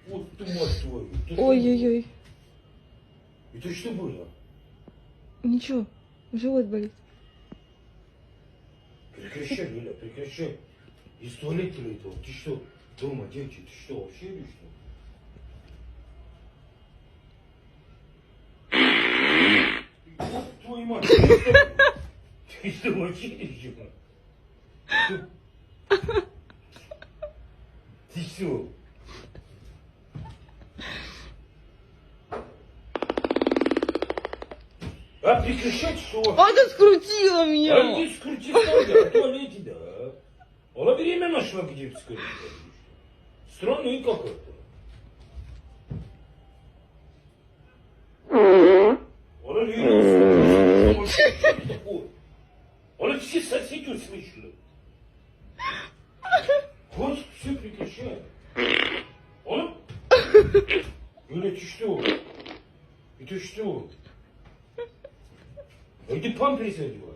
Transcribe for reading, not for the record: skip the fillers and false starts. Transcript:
Вот ты, мать твою. Ой-ой-ой. Это что было? Ничего, живот болит. Прекращай, Лиля, прекращай. Из туалета прилетел. Ты что, дома, девочки, ты что, вообще или что? Вот твою мать, ты что, вообще или что? Ты что? А прекращать что? А ты скрутила А меня. иди скрути тогда, в туалете, да. Она время нашла, где скрутить. Странный какой-то. Она реально что такое? Она все соседи услышали. Вот, все прекращай. Она... Юля, ты что? Это что? А иди памперсы одевай.